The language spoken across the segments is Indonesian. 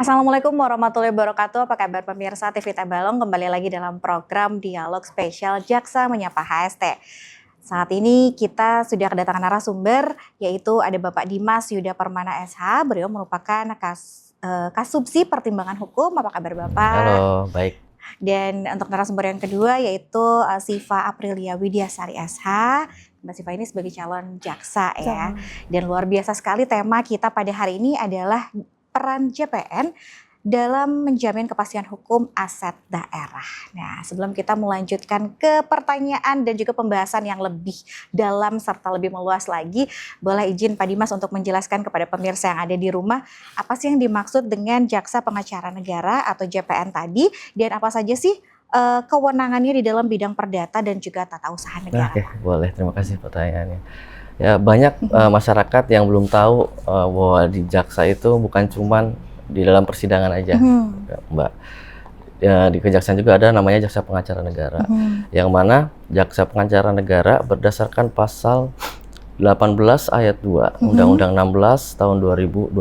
Assalamualaikum warahmatullahi wabarakatuh. Apa kabar pemirsa TV Tabalong? Kembali lagi dalam program Dialog Spesial Jaksa Menyapa HST. Saat ini kita sudah kedatangan narasumber, yaitu ada Bapak Dimas Yuda Permana SH. Beliau merupakan Kasubsi Pertimbangan Hukum. Apa kabar Bapak? Halo, baik. Dan untuk narasumber yang kedua yaitu Siva Aprilia Widyasari SH. Mbak Siva ini sebagai calon jaksa ya. Dan luar biasa sekali tema kita pada hari ini adalah peran JPN dalam menjamin kepastian hukum aset daerah. Nah, sebelum kita melanjutkan ke pertanyaan dan juga pembahasan yang lebih dalam serta lebih meluas lagi, boleh izin Pak Dimas untuk menjelaskan kepada pemirsa yang ada di rumah, apa sih yang dimaksud dengan Jaksa Pengacara Negara atau JPN tadi, dan apa saja sih kewenangannya di dalam bidang perdata dan juga tata usaha negara? Oke, boleh. Terima kasih pertanyaannya. Ya, banyak masyarakat yang belum tahu bahwa di jaksa itu bukan cuman di dalam persidangan aja, Mbak. Ya, di kejaksaan juga ada namanya Jaksa Pengacara Negara, yang mana Jaksa Pengacara Negara berdasarkan pasal 18 ayat 2 Undang-Undang 16 tahun 2021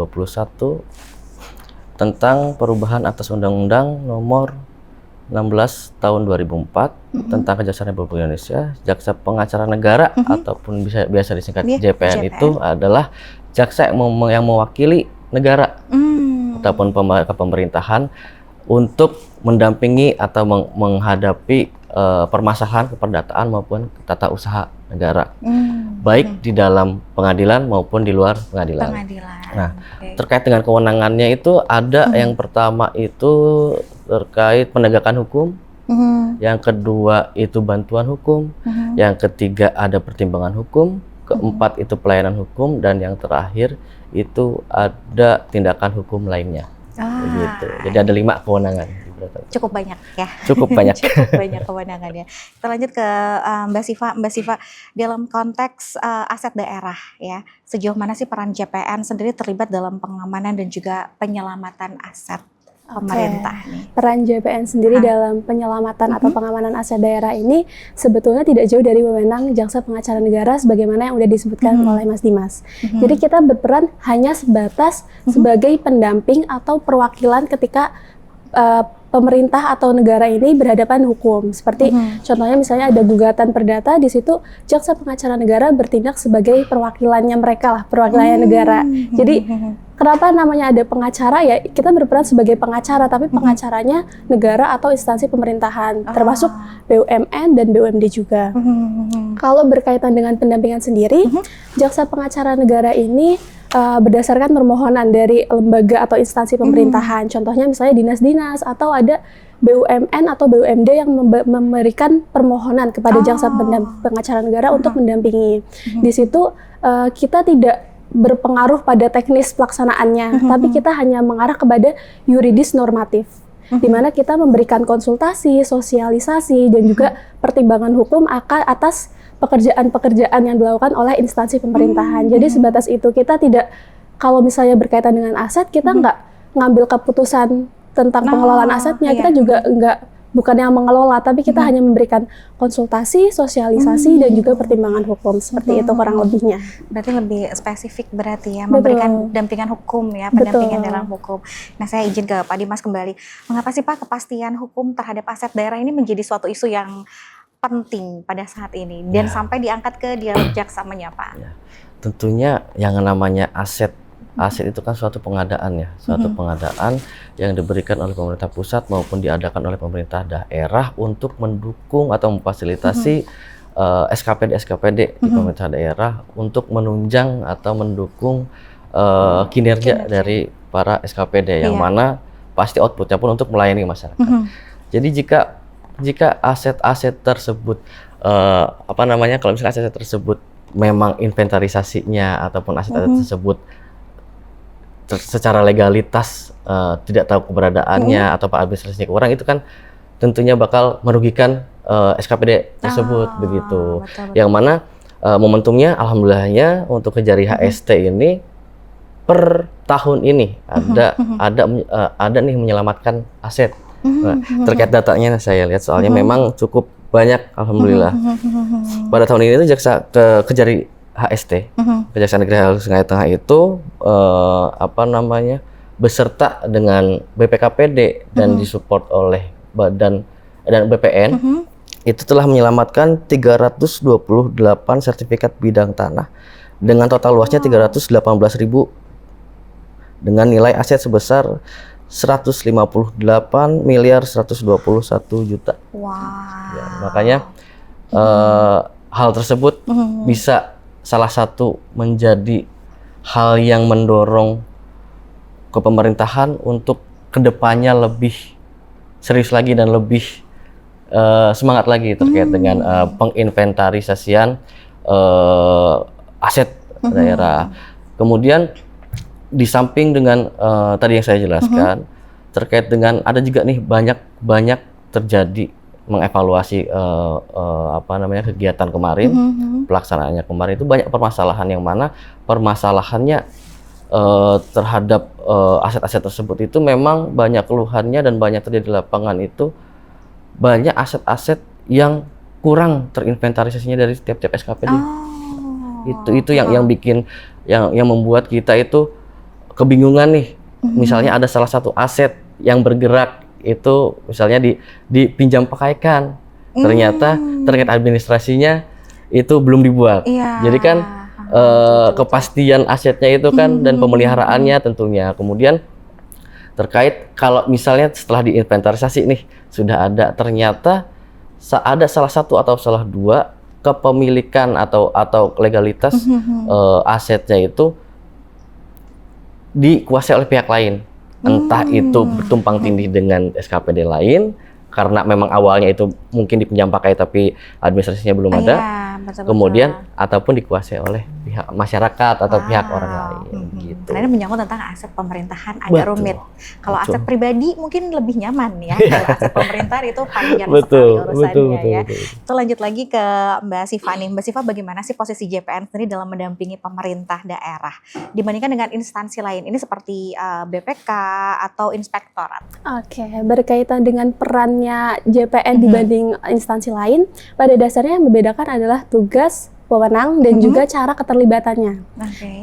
tentang perubahan atas Undang-Undang nomor 16 tahun 2004 tentang Kejaksaan Republik Indonesia. Jaksa Pengacara Negara ataupun biasa disingkat JPN itu adalah jaksa yang mewakili negara ataupun pemerintahan untuk mendampingi atau menghadapi permasalahan keperdataan maupun tata usaha negara, baik di dalam pengadilan maupun di luar pengadilan. Nah, terkait dengan kewenangannya itu ada yang pertama itu terkait penegakan hukum, yang kedua itu bantuan hukum, yang ketiga ada pertimbangan hukum, keempat itu pelayanan hukum, dan yang terakhir itu ada tindakan hukum lainnya. Begitu. Jadi ada 5 kewenangan. Cukup banyak ya. Cukup banyak. Cukup banyak kewenangannya. Kita lanjut ke Mbak Siva. Mbak Siva, dalam konteks aset daerah ya, sejauh mana sih peran JPN sendiri terlibat dalam pengamanan dan juga penyelamatan aset pemerintah? Peran JPN sendiri dalam penyelamatan atau pengamanan aset daerah ini sebetulnya tidak jauh dari wewenang Jaksa Pengacara Negara sebagaimana yang sudah disebutkan oleh Mas Dimas. Jadi kita berperan hanya sebatas sebagai pendamping atau perwakilan ketika pemerintah atau negara ini berhadapan hukum. Seperti contohnya misalnya ada gugatan perdata, di situ Jaksa Pengacara Negara bertindak sebagai perwakilannya mereka lah, perwakilannya negara. Jadi kenapa namanya ada pengacara ya, kita berperan sebagai pengacara, tapi pengacaranya negara atau instansi pemerintahan, termasuk BUMN dan BUMD juga. Kalau berkaitan dengan pendampingan sendiri, Jaksa Pengacara Negara ini berdasarkan permohonan dari lembaga atau instansi pemerintahan, contohnya misalnya dinas-dinas atau ada BUMN atau BUMD yang memberikan permohonan kepada Jaksa Pengacara Negara untuk mendampingi. Di situ kita tidak berpengaruh pada teknis pelaksanaannya, tapi kita hanya mengarah kepada yuridis normatif, di mana kita memberikan konsultasi, sosialisasi, dan juga pertimbangan hukum atas pekerjaan-pekerjaan yang dilakukan oleh instansi pemerintahan. Jadi sebatas itu, kita tidak, kalau misalnya berkaitan dengan aset, kita nggak ngambil keputusan tentang pengelolaan asetnya, kita juga bukan yang mengelola, tapi kita hanya memberikan konsultasi, sosialisasi, dan juga pertimbangan hukum, seperti itu kurang lebihnya. Berarti lebih spesifik berarti ya, memberikan dampingan hukum ya, pendampingan dalam hukum. Nah, saya izin ke Pak Dimas kembali. Mengapa sih Pak kepastian hukum terhadap aset daerah ini menjadi suatu isu yang penting pada saat ini dan sampai diangkat ke Dialog Jaksa Menyapa? Tentunya yang namanya aset itu kan suatu pengadaan ya, suatu pengadaan yang diberikan oleh pemerintah pusat maupun diadakan oleh pemerintah daerah untuk mendukung atau memfasilitasi SKPD di pemerintah daerah untuk menunjang atau mendukung kinerja dari para SKPD yang mana pasti outputnya pun untuk melayani masyarakat. Jadi jika aset-aset tersebut kalau misalnya aset tersebut memang inventarisasinya ataupun aset-aset tersebut secara legalitas tidak tahu keberadaannya atau administrasinya kurang, itu kan tentunya bakal merugikan SKPD tersebut begitu. Betul. Yang mana momentumnya alhamdulillahnya untuk Kejari HST ini per tahun ini ada nih menyelamatkan aset. Terkait datanya saya lihat soalnya memang cukup banyak alhamdulillah. Pada tahun ini tuh Kejari HST, Kejaksaan Negeri Sungai Tengah itu beserta dengan BPKPD dan disupport oleh badan dan BPN itu telah menyelamatkan 328 sertifikat bidang tanah dengan total luasnya 318.000 dengan nilai aset sebesar 158 miliar 121 juta. Wow. Ya, makanya hal tersebut bisa salah satu menjadi hal yang mendorong ke pemerintahan untuk kedepannya lebih serius lagi dan lebih semangat lagi terkait dengan penginventarisasian aset daerah. Kemudian di samping dengan tadi yang saya jelaskan terkait dengan ada juga nih banyak terjadi mengevaluasi kegiatan kemarin, pelaksanaannya kemarin itu banyak permasalahan yang mana permasalahannya terhadap aset-aset tersebut itu memang banyak keluhannya dan banyak terjadi di lapangan itu banyak aset-aset yang kurang terinventarisasinya dari tiap-tiap SKPD. Itu yang bikin yang membuat kita itu kebingungan nih. Misalnya ada salah satu aset yang bergerak itu misalnya dipinjam pakaikan, ternyata terkait administrasinya itu belum dibuat. Jadi kan kepastian asetnya itu kan dan pemeliharaannya tentunya. Kemudian terkait kalau misalnya setelah diinventarisasi nih sudah ada ternyata ada salah satu atau salah dua kepemilikan atau legalitas asetnya itu dikuasai oleh pihak lain, entah itu bertumpang tindih dengan SKPD lain karena memang awalnya itu mungkin dipinjam pakai tapi administrasinya belum ada, kemudian ataupun dikuasai oleh pihak masyarakat atau pihak orang lain gitu. Karena ini menyangkut tentang aset pemerintahan agak rumit. Kalau aset pribadi mungkin lebih nyaman ya. Kalau aset pemerintahan itu panjang sekali urusannya ya. Kita lanjut lagi ke Mbak Siva nih. Mbak Siva, bagaimana sih posisi JPN sendiri dalam mendampingi pemerintah daerah dibandingkan dengan instansi lain ini seperti BPK atau inspektorat? Oke, berkaitan dengan perannya JPN dibanding instansi lain, pada dasarnya yang membedakan adalah tugas, wewenang, dan juga cara keterlibatannya.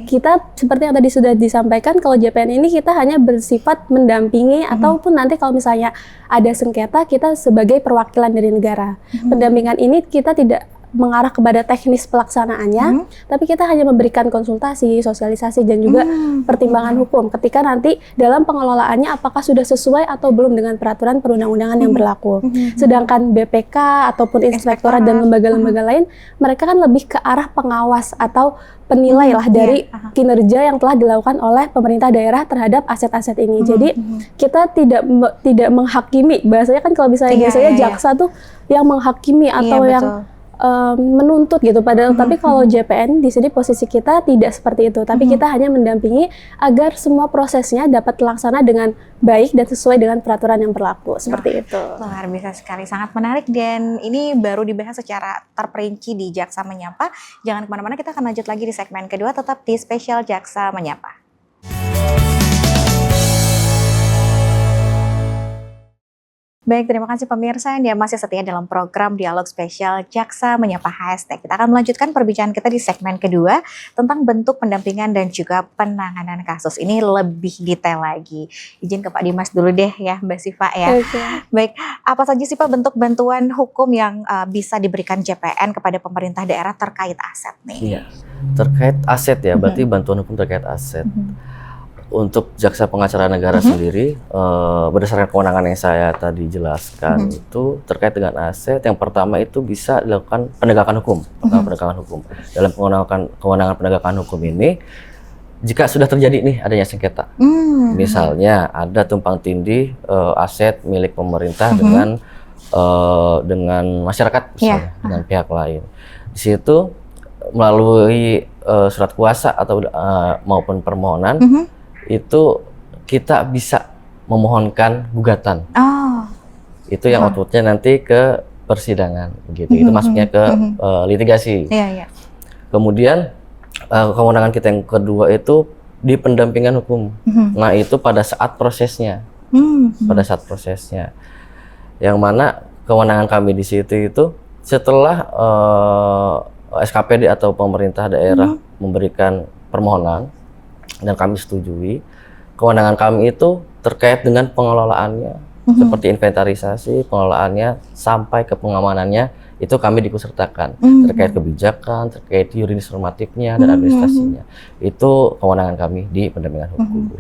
Kita seperti yang tadi sudah disampaikan, kalau JPN ini kita hanya bersifat mendampingi ataupun nanti kalau misalnya ada sengketa, kita sebagai perwakilan dari negara. Pendampingan ini kita tidak mengarah kepada teknis pelaksanaannya, tapi kita hanya memberikan konsultasi, sosialisasi, dan juga pertimbangan hukum ketika nanti dalam pengelolaannya apakah sudah sesuai atau belum dengan peraturan perundang-undangan yang berlaku. Sedangkan BPK ataupun inspektorat dan lembaga-lembaga lain, mereka kan lebih ke arah pengawas atau penilai lah dari kinerja yang telah dilakukan oleh pemerintah daerah terhadap aset-aset ini. Jadi kita tidak menghakimi, bahasanya kan kalau biasanya jaksa tuh yang menghakimi atau yang menuntut gitu, padahal tapi kalau JPN di sini posisi kita tidak seperti itu, tapi kita hanya mendampingi agar semua prosesnya dapat terlaksana dengan baik dan sesuai dengan peraturan yang berlaku seperti itu. Luar biasa sekali, sangat menarik dan ini baru dibahas secara terperinci di Jaksa Menyapa. Jangan kemana-mana, kita akan lanjut lagi di segmen kedua, tetap di spesial Jaksa Menyapa. Baik, terima kasih pemirsa yang masih setia dalam program Dialog Spesial Jaksa Menyapa HST. Kita akan melanjutkan perbincangan kita di segmen kedua tentang bentuk pendampingan dan juga penanganan kasus. Ini lebih detail lagi. Izin ke Pak Dimas dulu deh ya, Mbak Siva ya. Baik, apa saja sih Pak bentuk bantuan hukum yang bisa diberikan JPN kepada pemerintah daerah terkait aset nih? Iya, terkait aset ya, berarti bantuan hukum terkait aset. Untuk Jaksa Pengacara Negara sendiri, berdasarkan kewenangan yang saya tadi jelaskan itu terkait dengan aset, yang pertama itu bisa dilakukan penegakan hukum. Penegakan hukum. Dalam kewenangan penegakan hukum ini, jika sudah terjadi nih adanya sengketa, misalnya ada tumpang tindih aset milik pemerintah dengan masyarakat, misalnya, dengan pihak lain, di situ melalui surat kuasa atau maupun permohonan, itu kita bisa memohonkan gugatan. Itu yang outputnya nanti ke persidangan, gitu. Itu masuknya ke litigasi. Kemudian kewenangan kita yang kedua itu di pendampingan hukum. Nah itu pada saat prosesnya, yang mana kewenangan kami di situ itu setelah SKPD atau pemerintah daerah memberikan permohonan dan kami setujui, kewenangan kami itu terkait dengan pengelolaannya, seperti inventarisasi, pengelolaannya sampai ke pengamanannya itu kami diikutsertakan terkait kebijakan, terkait yuridis normatifnya dan administrasinya. Itu kewenangan kami di pendampingan hukum.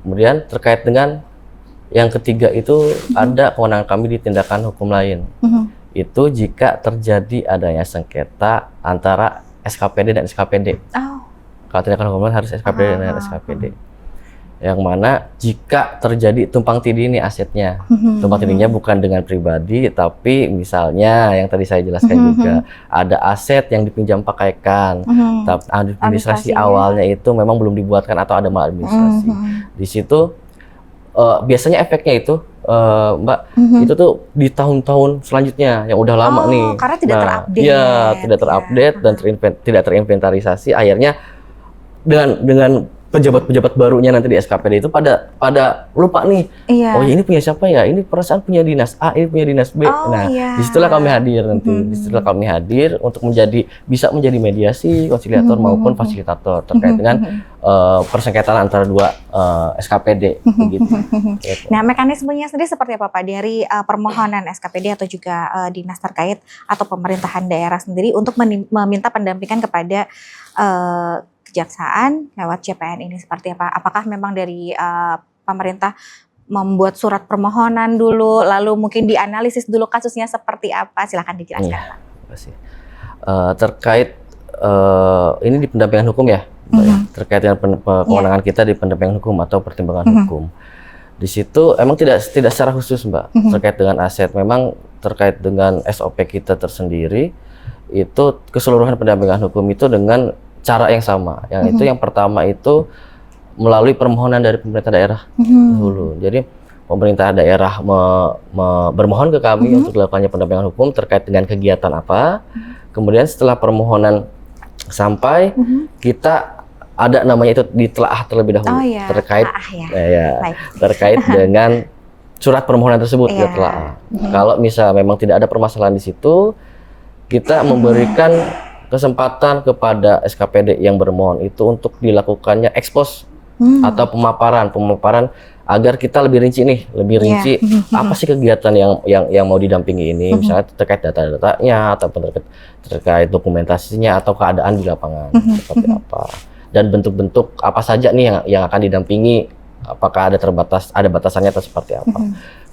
Kemudian terkait dengan yang ketiga itu ada kewenangan kami di tindakan hukum lain. Itu jika terjadi adanya sengketa antara SKPD dan SKPD. Kalau tindakan hukum lain harus SKPD dan SKPD. Yang mana jika terjadi tumpang tindih nih asetnya, tumpang tindihnya bukan dengan pribadi, tapi misalnya yang tadi saya jelaskan juga ada aset yang dipinjam pakaikan, tapi administrasi awalnya itu memang belum dibuatkan atau ada maladministrasi. Di situ biasanya efeknya itu Mbak, itu tuh di tahun-tahun selanjutnya yang udah lama nih. Karena tidak terupdate. Iya, tidak terupdate dan tidak terinventarisasi. Akhirnya dengan pejabat-pejabat barunya nanti di SKPD itu pada lupa nih. Oh ya, ini punya siapa ya? Ini perasaan punya dinas A, ini punya dinas B. Disitulah kami hadir nanti. Disitulah kami hadir untuk bisa menjadi mediasi, konsiliator maupun fasilitator terkait dengan persengketaan antara dua SKPD. Begitu. Nah, mekanismenya sendiri seperti apa Pak? Dari permohonan SKPD atau juga dinas terkait atau pemerintahan daerah sendiri untuk meminta pendampingan kepada kejaksaan lewat JPN ini seperti apa? Apakah memang dari pemerintah membuat surat permohonan dulu, lalu mungkin dianalisis dulu kasusnya seperti apa? Silakan dijelaskan. Iya, terima kasih. Terkait ini di pendampingan hukum ya, terkait dengan kewenangan kita di pendampingan hukum atau pertimbangan hukum. Di situ emang tidak secara khusus Mbak terkait dengan aset. Memang terkait dengan SOP kita tersendiri itu keseluruhan pendampingan hukum itu dengan cara yang sama. Yang itu yang pertama itu melalui permohonan dari pemerintah daerah dulu. Jadi pemerintah daerah bermohon ke kami untuk dilakukannya pendampingan hukum terkait dengan kegiatan apa. Kemudian setelah permohonan sampai, kita ada namanya itu ditelaah terlebih dahulu terkait terkait dengan surat permohonan tersebut ditelaah. Kalau misal memang tidak ada permasalahan di situ, kita memberikan kesempatan kepada SKPD yang bermohon itu untuk dilakukannya ekspos atau pemaparan agar kita lebih rinci apa sih kegiatan yang mau didampingi ini, misalnya terkait data-datanya atau terkait dokumentasinya atau keadaan di lapangan seperti apa, dan bentuk-bentuk apa saja nih yang akan didampingi, apakah ada batasannya atau seperti apa.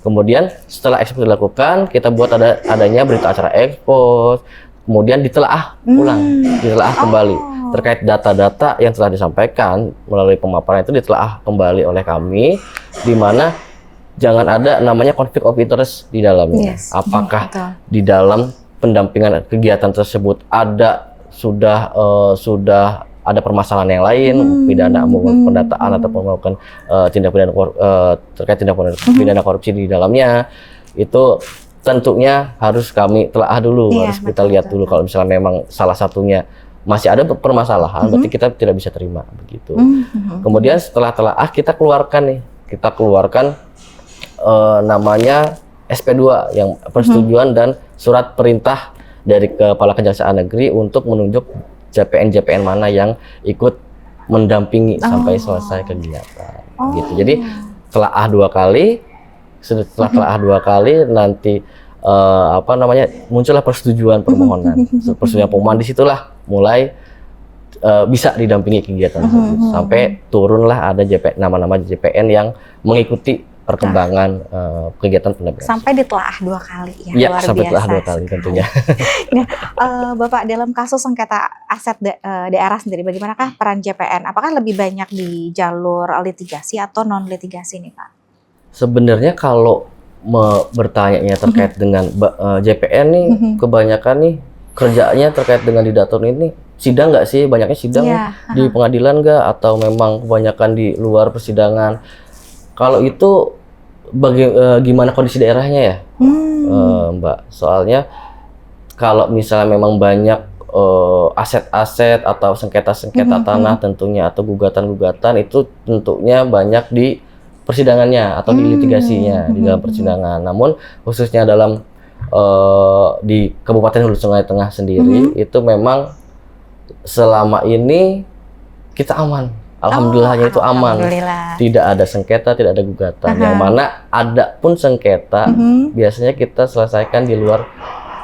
Kemudian setelah ekspos dilakukan, kita buat adanya berita acara ekspos. Kemudian ditelaah ulang, kembali terkait data-data yang telah disampaikan melalui pemaparan itu ditelaah kembali oleh kami, di mana jangan ada namanya konflik of interest di dalamnya. Apakah di dalam pendampingan kegiatan tersebut sudah ada permasalahan yang lain, pidana maupun pendataan atau melakukan tindak pidana terkait tindak pidana korupsi di dalamnya, itu tentunya harus kami telaah dulu, harus kita lihat dulu. Kalau misalnya memang salah satunya masih ada permasalahan, berarti kita tidak bisa terima begitu. Kemudian setelah telaah kita keluarkan namanya SP2 yang persetujuan dan surat perintah dari Kepala Kejaksaan Negeri untuk menunjuk JPN mana yang ikut mendampingi sampai selesai kegiatan. Gitu. Jadi telaah 2 kali. Setelah telaah 2 kali nanti muncullah persetujuan permohonan. Persetujuan permohonan disitulah mulai bisa didampingi kegiatan tersebut sampai turunlah ada nama-nama JPN yang mengikuti perkembangan kegiatan pendampingan. Sampai ditelaah 2 kali ya. Iya, luar sampai biasa. ditelaah 2 kali tentunya. Nah, Bapak, dalam kasus sengketa aset daerah sendiri, bagaimanakah peran JPN? Apakah lebih banyak di jalur litigasi atau non litigasi nih Pak? Sebenarnya kalau bertanya terkait dengan JPN nih, kebanyakan nih kerjaannya terkait dengan di dator ini sidang nggak sih? Banyaknya sidang di pengadilan nggak? Atau memang kebanyakan di luar persidangan? Kalau itu gimana kondisi daerahnya ya, Mbak? Soalnya kalau misalnya memang banyak aset-aset atau sengketa-sengketa tanah tentunya atau gugatan-gugatan itu tentunya banyak di persidangannya atau di litigasinya di dalam persidangan. Namun khususnya dalam di Kabupaten Hulu Sungai Tengah sendiri itu memang selama ini kita aman Alhamdulillahnya itu aman. Alhamdulillah. Tidak ada sengketa, tidak ada gugatan. Yang mana ada pun sengketa, biasanya kita selesaikan di luar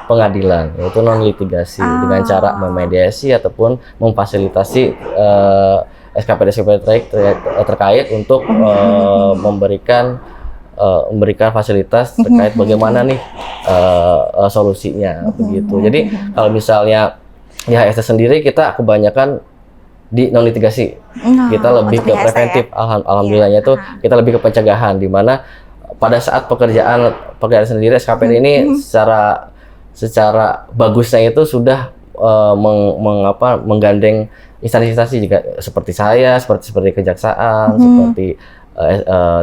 pengadilan, yaitu non litigasi dengan cara memediasi ataupun memfasilitasi SKPD terkait untuk memberikan fasilitas terkait bagaimana nih solusinya begitu. Jadi kalau misalnya di HST sendiri kita kebanyakan di non litigasi, kita lebih ke preventif. Alhamdulillahnya itu kita lebih ke pencegahan, di mana pada saat pekerjaan sendiri SKPD ini secara bagusnya itu sudah menggandeng instansi-instansi juga seperti saya, seperti kejaksaan, seperti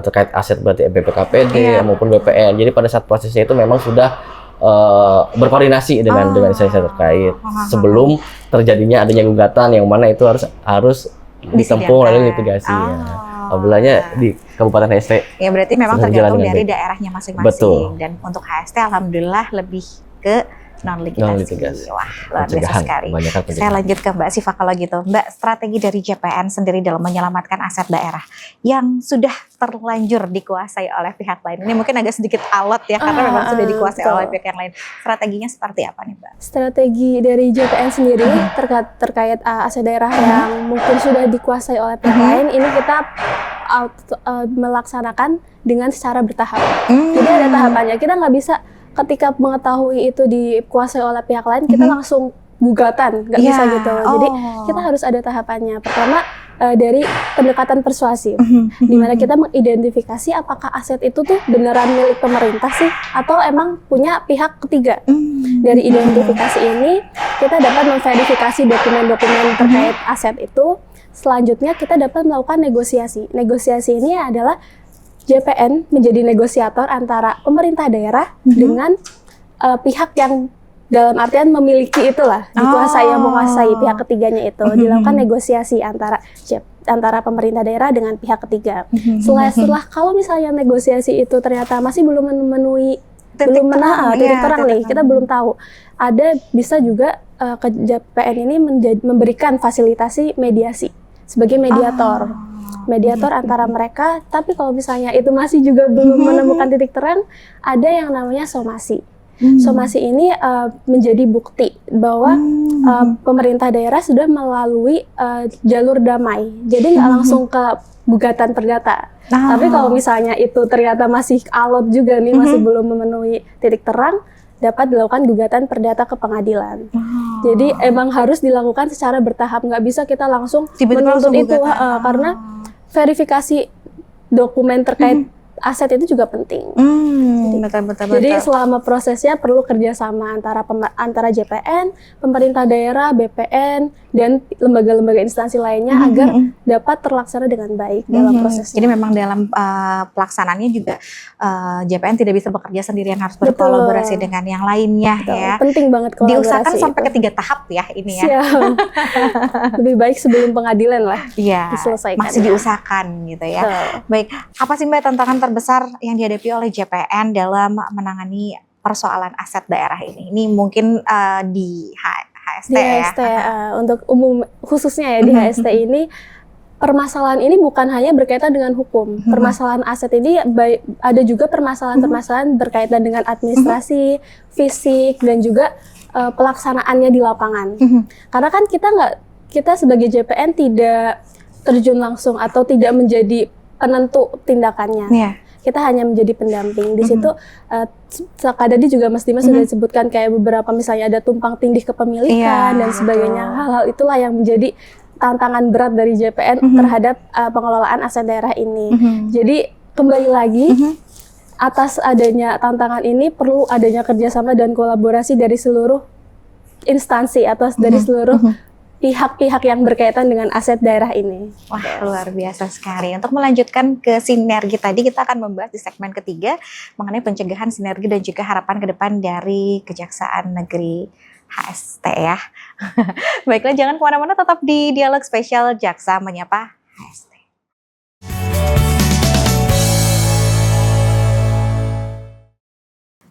terkait aset berarti BPKPD maupun BPN. Jadi pada saat prosesnya itu memang sudah berkoordinasi dengan instansi terkait sebelum terjadinya adanya gugatan, yang mana itu harus ditempuh melalui litigasi. Alhamdulillahnya di Kabupaten HST. Ya berarti memang tergantung dari daerahnya masing-masing. Betul. Dan untuk HST alhamdulillah lebih ke non litigasi. Wah, luar biasa sekali. Saya lanjut ke Mbak Siva kalau gitu. Mbak, strategi dari JPN sendiri dalam menyelamatkan aset daerah yang sudah terlanjur dikuasai oleh pihak lain. Ini mungkin agak sedikit alot ya, karena memang sudah dikuasai oleh pihak yang lain. Strateginya seperti apa nih, Mbak? Strategi dari JPN sendiri terkait aset daerah yang mungkin sudah dikuasai oleh pihak lain, ini kita melaksanakan dengan secara bertahap. Jadi ada tahapannya. Kita nggak bisa ketika mengetahui itu dikuasai oleh pihak lain, kita langsung gugatan, nggak bisa gitu. Jadi kita harus ada tahapannya. Pertama dari pendekatan persuasif, di mana kita mengidentifikasi apakah aset itu tuh beneran milik pemerintah sih, atau emang punya pihak ketiga. Dari identifikasi ini, kita dapat memverifikasi dokumen-dokumen terkait aset itu. Selanjutnya kita dapat melakukan negosiasi. Negosiasi ini adalah JPN menjadi negosiator antara pemerintah daerah dengan pihak yang dalam artian memiliki itulah, dikuasai, yang menguasai pihak ketiganya itu. Dilakukan negosiasi antara pemerintah daerah dengan pihak ketiga. Setelah kalau misalnya negosiasi itu ternyata masih belum memenuhi titik terang nih, kita belum tahu. Ada bisa juga ke JPN ini memberikan fasilitasi mediasi sebagai mediator. Mediator antara mereka, tapi kalau misalnya itu masih juga belum menemukan titik terang, ada yang namanya somasi. Somasi ini menjadi bukti bahwa pemerintah daerah sudah melalui jalur damai, jadi nggak langsung ke gugatan perdata. Tapi kalau misalnya itu ternyata masih alot juga nih, masih belum memenuhi titik terang, dapat dilakukan gugatan perdata ke pengadilan. Jadi emang harus dilakukan secara bertahap, nggak bisa kita langsung menuntut itu, karena verifikasi dokumen terkait aset itu juga penting. Betul. Jadi selama prosesnya perlu kerjasama antara JPN, pemerintah daerah, BPN, dan lembaga-lembaga instansi lainnya agar dapat terlaksana dengan baik dalam prosesnya. Jadi memang dalam pelaksanaannya juga JPN tidak bisa bekerja sendirian, harus berkolaborasi dengan yang lainnya. Ya. Penting banget kolaborasi. Diusahakan sampai ke 3 tahap ya ini ya. Lebih baik sebelum pengadilan lah diselesaikan. Masih diusahakan gitu ya. Baik, apa sih Mbak tantangan terbesar yang dihadapi oleh JPN dalam menangani persoalan aset daerah ini? Ini mungkin di HST ya. Untuk umum khususnya ya di HST ini, permasalahan ini bukan hanya berkaitan dengan hukum. Permasalahan aset ini ada juga permasalahan-permasalahan berkaitan dengan administrasi, fisik, dan juga pelaksanaannya di lapangan. Karena kan kita sebagai JPN tidak terjun langsung atau tidak menjadi penentu tindakannya. Kita hanya menjadi pendamping. Di situ Kadadi juga Mas Dimas sudah disebutkan kayak beberapa misalnya ada tumpang tindih kepemilikan dan sebagainya. Hal-hal itulah yang menjadi tantangan berat dari JPN terhadap pengelolaan aset daerah ini. Jadi kembali lagi, atas adanya tantangan ini perlu adanya kerjasama dan kolaborasi dari seluruh instansi atau dari seluruh pihak-pihak yang berkaitan dengan aset daerah ini. Wah, luar biasa sekali. Untuk melanjutkan ke sinergi tadi, kita akan membahas di segmen ketiga mengenai pencegahan, sinergi, dan juga harapan ke depan dari Kejaksaan Negeri HST ya. Baiklah, jangan kemana-mana, tetap di Dialog Spesial Jaksa Menyapa HST.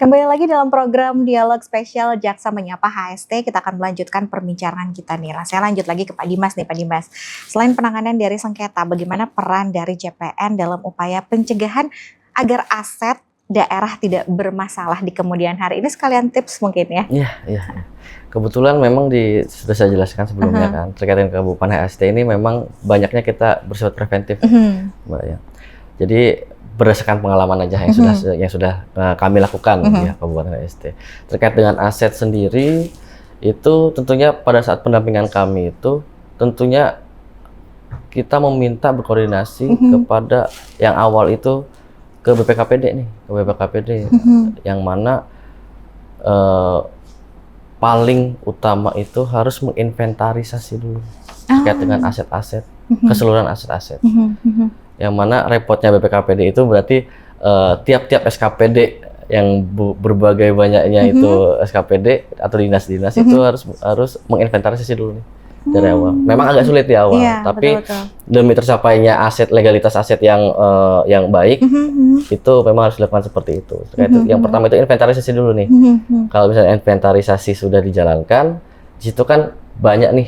Kembali lagi dalam program Dialog Spesial Jaksa Menyapa HST, kita akan melanjutkan perbincangan kita nih. Saya lanjut lagi ke Pak Dimas nih, Pak Dimas. Selain penanganan dari sengketa, bagaimana peran dari JPN dalam upaya pencegahan agar aset daerah tidak bermasalah di kemudian hari? Ini sekalian tips mungkin ya? Iya. Kebetulan memang sudah saya jelaskan sebelumnya kan, terkait dengan kebupaten HST ini memang banyaknya kita bersifat preventif, Mbak ya. Jadi berdasarkan pengalaman aja yang sudah kami lakukan ya Kabupaten HST. Terkait dengan aset sendiri itu tentunya pada saat pendampingan kami itu tentunya kita meminta berkoordinasi kepada yang awal itu ke BPKPD nih, yang mana paling utama itu harus menginventarisasi dulu terkait dengan aset-aset, keseluruhan aset-aset. Yang mana repotnya BPKPD itu berarti tiap-tiap SKPD yang berbagai banyaknya itu SKPD atau dinas-dinas itu harus menginventarisasi dulu nih dari awal. Memang agak sulit di awal, tapi betul. Demi tercapainya legalitas aset yang baik itu memang harus dilakukan seperti itu. Yang pertama itu inventarisasi dulu nih. Kalau misalnya inventarisasi sudah dijalankan, di situ kan banyak nih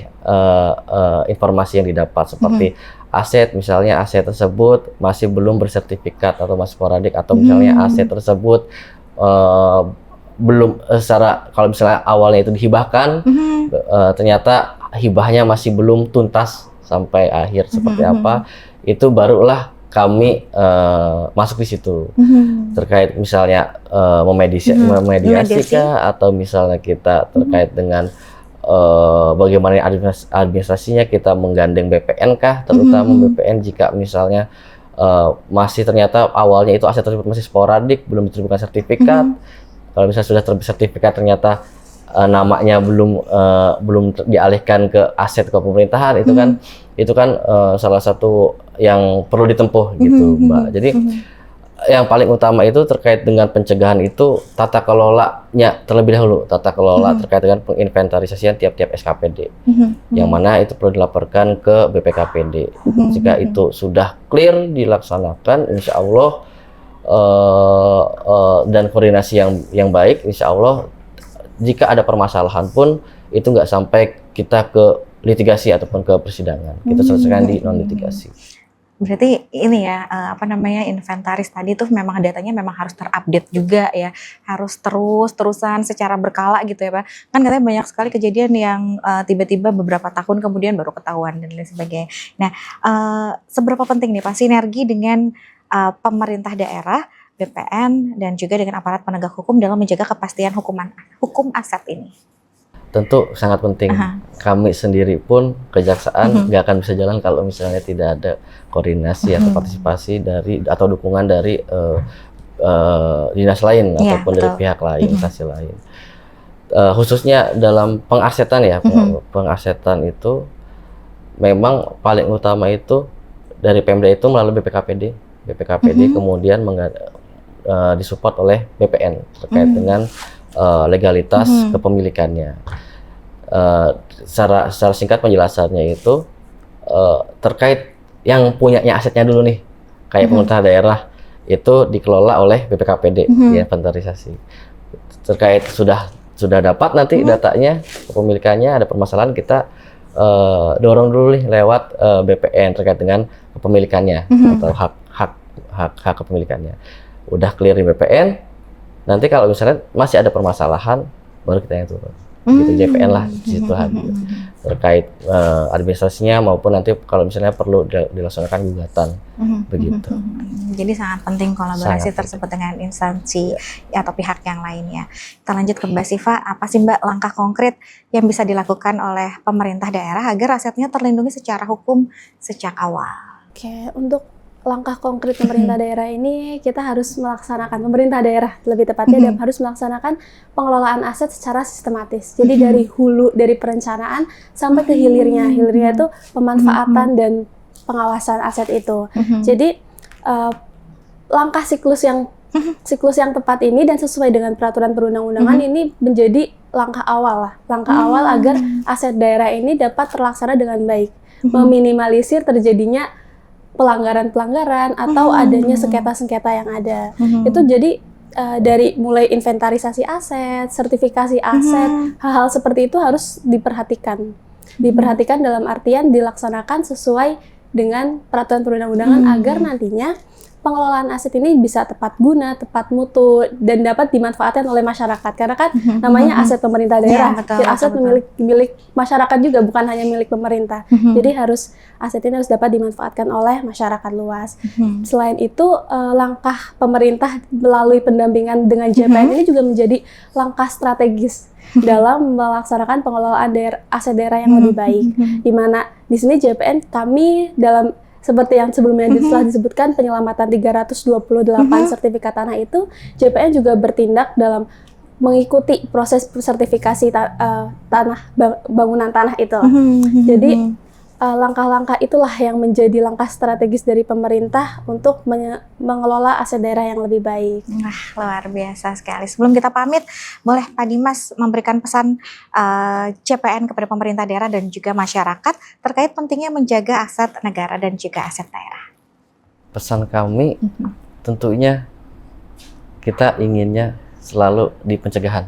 informasi yang didapat seperti aset, misalnya aset tersebut masih belum bersertifikat atau masih sporadik, atau misalnya aset tersebut belum kalau misalnya awalnya itu dihibahkan, ternyata hibahnya masih belum tuntas sampai akhir seperti apa, itu barulah kami masuk di situ. Terkait misalnya memediasi kah, atau misalnya kita terkait dengan bagaimana administrasinya, kita menggandeng BPN kah, terutama BPN jika misalnya masih ternyata awalnya itu aset tersebut masih sporadik, belum diterbitkan sertifikat. Kalau misalnya sudah terbit sertifikat ternyata namanya belum dialihkan ke aset ke pemerintahan, itu kan salah satu yang perlu ditempuh gitu, Mbak. Jadi yang paling utama itu terkait dengan pencegahan itu tata kelolanya terlebih dahulu, tata kelola terkait dengan penginventarisasian tiap-tiap SKPD, yang mana itu perlu dilaporkan ke BPKPD. Jika itu sudah clear dilaksanakan, insya Allah dan koordinasi yang baik, insya Allah jika ada permasalahan pun itu nggak sampai kita ke litigasi ataupun ke persidangan, kita selesaikan di non litigasi. Berarti ini ya, inventaris tadi tuh memang datanya memang harus terupdate juga ya, harus terusan secara berkala gitu ya Pak. Kan katanya banyak sekali kejadian yang tiba-tiba beberapa tahun kemudian baru ketahuan dan lain sebagainya. Nah, seberapa penting nih Pak sinergi dengan pemerintah daerah, BPN, dan juga dengan aparat penegak hukum dalam menjaga kepastian hukum aset ini? Tentu sangat penting. Kami sendiri pun kejaksaan nggak akan bisa jalan kalau misalnya tidak ada koordinasi atau partisipasi atau dukungan dari dinas lain ataupun dari pihak lain, instansi lain. Khususnya dalam pengasetan ya, pengasetan itu memang paling utama itu dari Pemda itu melalui BPKPD kemudian disupport oleh BPN terkait dengan legalitas kepemilikannya. Secara singkat penjelasannya itu terkait yang punyanya asetnya dulu nih, kayak pemerintah daerah itu dikelola oleh BPKPD, inventarisasi. Terkait sudah dapat nanti datanya, kepemilikannya ada permasalahan, kita dorong dulu nih lewat BPN terkait dengan kepemilikannya atau hak kepemilikannya. Udah clear di BPN, nanti kalau misalnya masih ada permasalahan baru kita yang turun. Gitu, JPN lah di situ hadir terkait administrasinya maupun nanti kalau misalnya perlu dilaksanakan gugatan begitu. Jadi sangat penting kolaborasi tersebut dengan instansi atau pihak yang lainnya. Kita lanjut ke Mbak Siva, apa sih Mbak langkah konkret yang bisa dilakukan oleh pemerintah daerah agar asetnya terlindungi secara hukum sejak awal? Oke, untuk langkah konkret pemerintah daerah ini kita harus melaksanakan, pemerintah daerah lebih tepatnya dan harus melaksanakan pengelolaan aset secara sistematis. Jadi dari hulu, dari perencanaan sampai ke hilirnya. Hilirnya itu pemanfaatan dan pengawasan aset itu. Jadi langkah siklus yang tepat ini dan sesuai dengan peraturan perundang-undangan ini menjadi langkah awal awal agar aset daerah ini dapat terlaksana dengan baik, meminimalisir terjadinya pelanggaran-pelanggaran atau adanya sengketa-sengketa yang ada. Itu jadi dari mulai inventarisasi aset, sertifikasi aset, hal-hal seperti itu harus diperhatikan. Diperhatikan dalam artian dilaksanakan sesuai dengan peraturan perundang-undangan agar nantinya pengelolaan aset ini bisa tepat guna, tepat mutu, dan dapat dimanfaatkan oleh masyarakat. Karena kan namanya aset pemerintah daerah, betul, aset milik masyarakat juga, bukan hanya milik pemerintah. Jadi aset ini harus dapat dimanfaatkan oleh masyarakat luas. Selain itu, langkah pemerintah melalui pendampingan dengan JPN ini juga menjadi langkah strategis dalam melaksanakan pengelolaan aset daerah yang lebih baik. Di mana di sini JPN kami dalam seperti yang sebelumnya telah disebutkan penyelamatan 328 sertifikat tanah itu, JPN juga bertindak dalam mengikuti proses sertifikasi bangunan tanah itu. Jadi langkah-langkah itulah yang menjadi langkah strategis dari pemerintah untuk mengelola aset daerah yang lebih baik. Wah, luar biasa sekali. Sebelum kita pamit, boleh Pak Dimas memberikan pesan CPN kepada pemerintah daerah dan juga masyarakat terkait pentingnya menjaga aset negara dan juga aset daerah. Pesan kami tentunya kita inginnya selalu di pencegahan.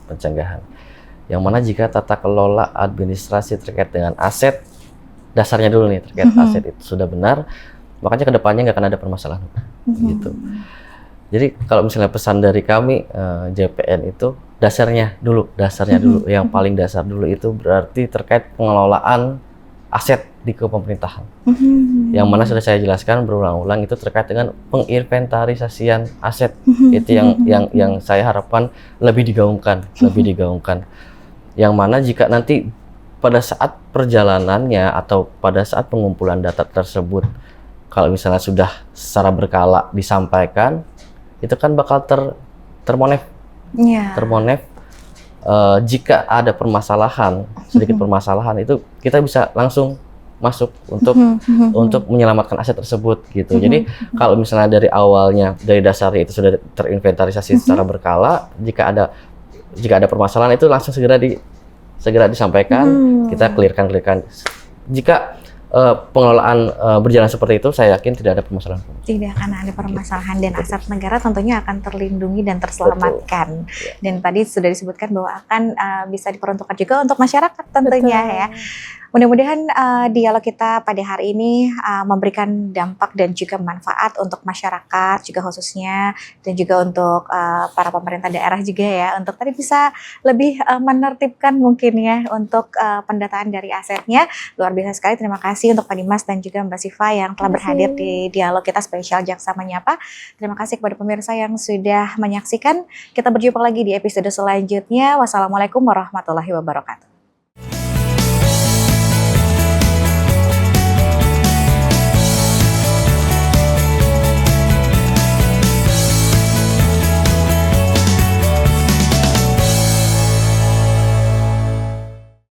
Pencegahan. Yang mana jika tata kelola administrasi terkait dengan aset, dasarnya dulu nih terkait aset itu sudah benar, makanya kedepannya nggak akan ada permasalahan gitu. Jadi kalau misalnya pesan dari kami JPN itu dasarnya dulu yang paling dasar dulu itu berarti terkait pengelolaan aset di kepemerintahan. Yang mana sudah saya jelaskan berulang-ulang itu terkait dengan penginventarisasian aset. Itu yang saya harapkan lebih digaungkan. Yang mana jika nanti pada saat perjalanannya atau pada saat pengumpulan data tersebut, kalau misalnya sudah secara berkala disampaikan, itu kan bakal termonef. Jika ada permasalahan, sedikit permasalahan itu kita bisa langsung masuk untuk menyelamatkan aset tersebut gitu. Jadi kalau misalnya dari awalnya, dari dasarnya itu sudah terinventarisasi secara berkala, jika ada permasalahan itu langsung segera disampaikan, kita clearkan. Jika pengelolaan berjalan seperti itu, saya yakin tidak ada permasalahan. Tidak akan ada permasalahan dan aset negara tentunya akan terlindungi dan terselamatkan. Dan tadi sudah disebutkan bahwa akan bisa diperuntukkan juga untuk masyarakat tentunya ya. Mudah-mudahan dialog kita pada hari ini memberikan dampak dan juga manfaat untuk masyarakat juga khususnya, dan juga untuk para pemerintah daerah juga ya, untuk tadi bisa lebih menertibkan mungkin ya untuk pendataan dari asetnya. Luar biasa sekali, terima kasih untuk Pak Dimas dan juga Mbak Siva yang telah berhadir di dialog kita spesial Jaksa Menyapa. Terima kasih kepada pemirsa yang sudah menyaksikan. Kita berjumpa lagi di episode selanjutnya. Wassalamualaikum warahmatullahi wabarakatuh.